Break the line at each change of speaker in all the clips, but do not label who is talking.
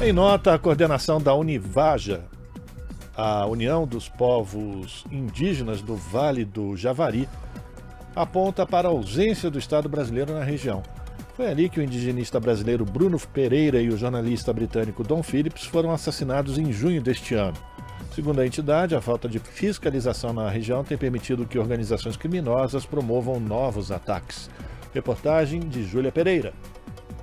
Em nota, a coordenação da Univaja, a União dos Povos Indígenas do Vale do Javari, aponta para a ausência do Estado brasileiro na região. Foi ali que o indigenista brasileiro Bruno Pereira e o jornalista britânico Dom Phillips foram assassinados em junho deste ano. Segundo a entidade, a falta de fiscalização na região tem permitido que organizações criminosas promovam novos ataques. Reportagem de Júlia Pereira.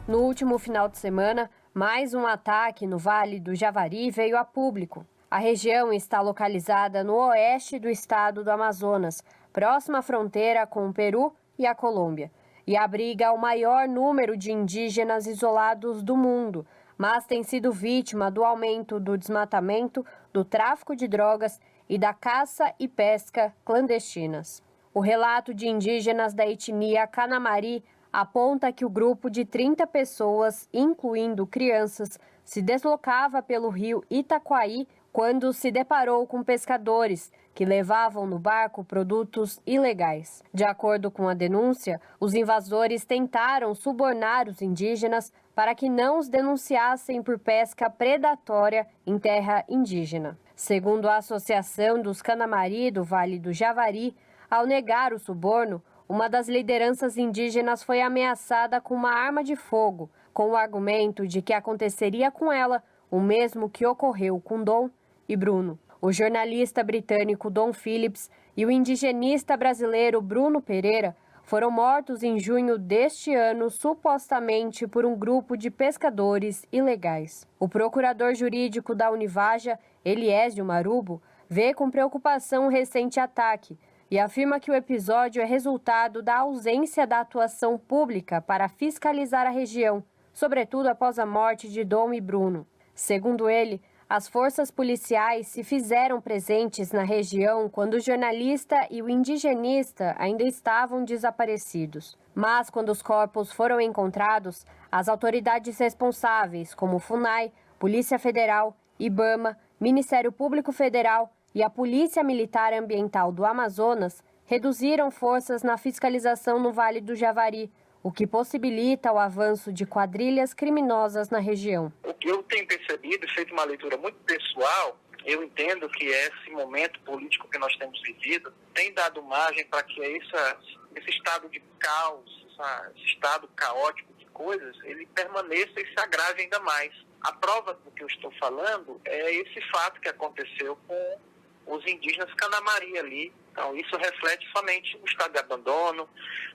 No último final de semana, mais um ataque no Vale do Javari veio a público. A região está localizada no oeste do estado do Amazonas, próxima à fronteira com o Peru e a Colômbia, e abriga o maior número de indígenas isolados do mundo, mas tem sido vítima do aumento do desmatamento, do tráfico de drogas e da caça e pesca clandestinas. O relato de indígenas da etnia Canamari aponta que o grupo de 30 pessoas, incluindo crianças, se deslocava pelo rio Itaquaí quando se deparou com pescadores que levavam no barco produtos ilegais. De acordo com a denúncia, os invasores tentaram subornar os indígenas para que não os denunciassem por pesca predatória em terra indígena. Segundo a Associação dos Canamari do Vale do Javari, ao negar o suborno, uma das lideranças indígenas foi ameaçada com uma arma de fogo, com o argumento de que aconteceria com ela o mesmo que ocorreu com Dom e Bruno. O jornalista britânico Dom Phillips e o indigenista brasileiro Bruno Pereira foram mortos em junho deste ano, supostamente por um grupo de pescadores ilegais. O procurador jurídico da Univaja, Eliésio Marubo, vê com preocupação o recente ataque e afirma que o episódio é resultado da ausência da atuação pública para fiscalizar a região, sobretudo após a morte de Dom e Bruno. Segundo ele, as forças policiais se fizeram presentes na região quando o jornalista e o indigenista ainda estavam desaparecidos. Mas, quando os corpos foram encontrados, as autoridades responsáveis, como FUNAI, Polícia Federal, IBAMA, Ministério Público Federal e a Polícia Militar Ambiental do Amazonas, reduziram forças na fiscalização no Vale do Javari, o que possibilita o avanço de quadrilhas criminosas na região.
O que eu tenho percebido, feito uma leitura muito pessoal, eu entendo que esse momento político que nós temos vivido tem dado margem para que esse estado de caos, esse estado caótico de coisas, ele permaneça e se agrave ainda mais. A prova do que eu estou falando é esse fato que aconteceu com os indígenas Canamari ali. Então, isso reflete somente o estado de abandono,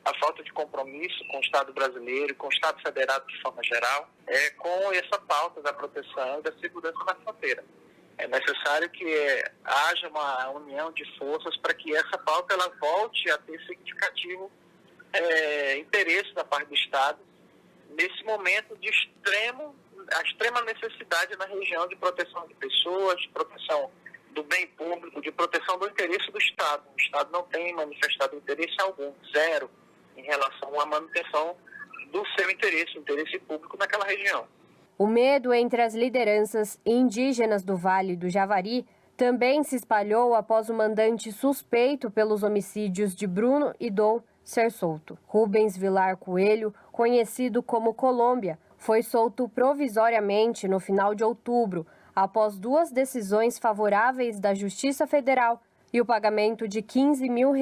a falta de compromisso com o Estado brasileiro, com o Estado federado de forma geral, com essa pauta da proteção e da segurança na fronteira. É necessário que haja uma união de forças para que essa pauta ela volte a ter significativo interesse da parte do Estado nesse momento de extrema necessidade na região de proteção de pessoas, de proteção do bem público, de proteção do interesse do Estado. O Estado não tem manifestado interesse algum, zero, em relação à manutenção do seu interesse, interesse público naquela região.
O medo entre as lideranças indígenas do Vale do Javari também se espalhou após o mandante suspeito pelos homicídios de Bruno e Dom ser solto. Rubens Vilar Coelho, conhecido como Colômbia, foi solto provisoriamente no final de outubro, após 2 decisões favoráveis da Justiça Federal e o pagamento de R$15 mil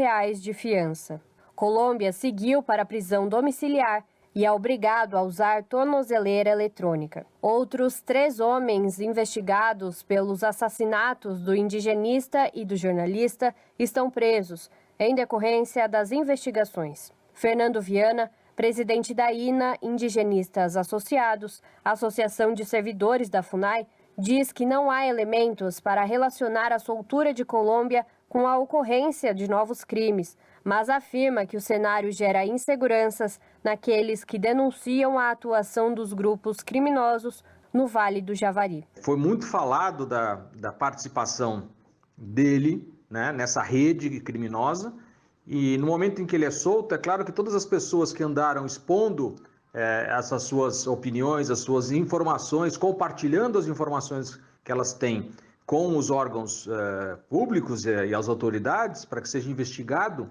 de fiança. Colômbia seguiu para a prisão domiciliar e é obrigado a usar tornozeleira eletrônica. Outros 3 homens investigados pelos assassinatos do indigenista e do jornalista estão presos, em decorrência das investigações. Fernando Viana, presidente da INA Indigenistas Associados, Associação de Servidores da FUNAI, diz que não há elementos para relacionar a soltura de Colômbia com a ocorrência de novos crimes, mas afirma que o cenário gera inseguranças naqueles que denunciam a atuação dos grupos criminosos no Vale do Javari.
Foi muito falado da participação dele, né, nessa rede criminosa, e no momento em que ele é solto, é claro que todas as pessoas que andaram expondo essas suas opiniões, as suas informações, compartilhando as informações que elas têm com os órgãos públicos e as autoridades para que seja investigado,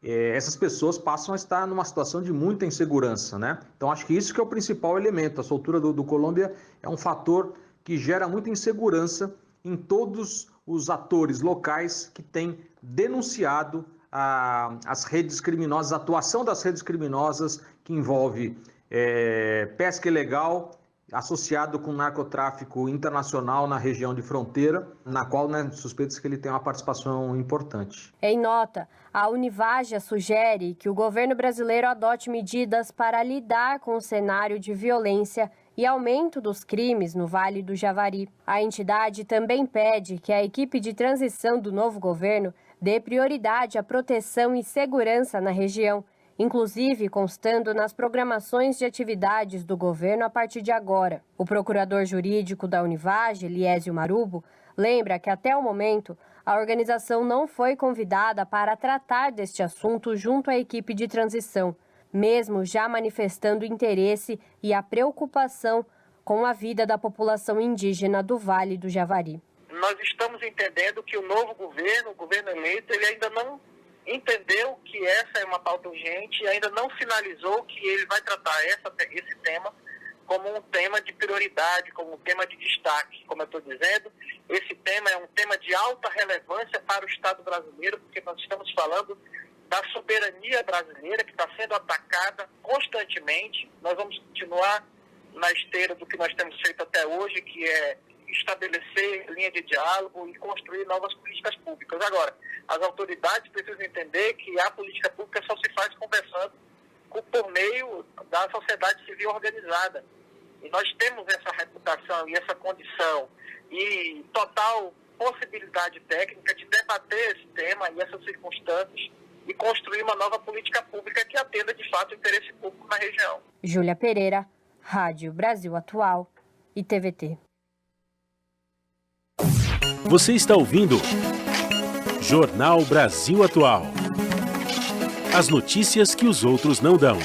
essas pessoas passam a estar numa situação de muita insegurança, né? Então acho que isso que é o principal elemento. A soltura do Colômbia é um fator que gera muita insegurança em todos os atores locais que têm denunciado as redes criminosas, a atuação das redes criminosas que envolve pesca ilegal, associado com narcotráfico internacional na região de fronteira, na qual, né, suspeita-se que ele tem uma participação importante.
Em nota, a Univaja sugere que o governo brasileiro adote medidas para lidar com o cenário de violência e aumento dos crimes no Vale do Javari. A entidade também pede que a equipe de transição do novo governo dê prioridade à proteção e segurança na região, inclusive constando nas programações de atividades do governo a partir de agora. O procurador jurídico da Univaja, Eliésio Marubo, lembra que até o momento a organização não foi convidada para tratar deste assunto junto à equipe de transição, mesmo já manifestando interesse e a preocupação com a vida da população indígena do Vale do Javari.
Nós estamos entendendo que o novo governo, o governo eleito, ele ainda não entendeu que essa é uma pauta urgente e ainda não finalizou que ele vai tratar esse tema como um tema de prioridade, como um tema de destaque. Como eu estou dizendo, esse tema é um tema de alta relevância para o Estado brasileiro, porque nós estamos falando da soberania brasileira que está sendo atacada constantemente. Nós vamos continuar na esteira do que nós temos feito até hoje, que é estabelecer linha de diálogo e construir novas políticas públicas. Agora, as autoridades precisam entender que a política pública só se faz conversando por meio da sociedade civil organizada. E nós temos essa reputação e essa condição e total possibilidade técnica de debater esse tema e essas circunstâncias e construir uma nova política pública que atenda de fato o interesse público na região.
Júlia Pereira, Rádio Brasil Atual e TVT.
Você está ouvindo Jornal Brasil Atual. As notícias que os outros não dão.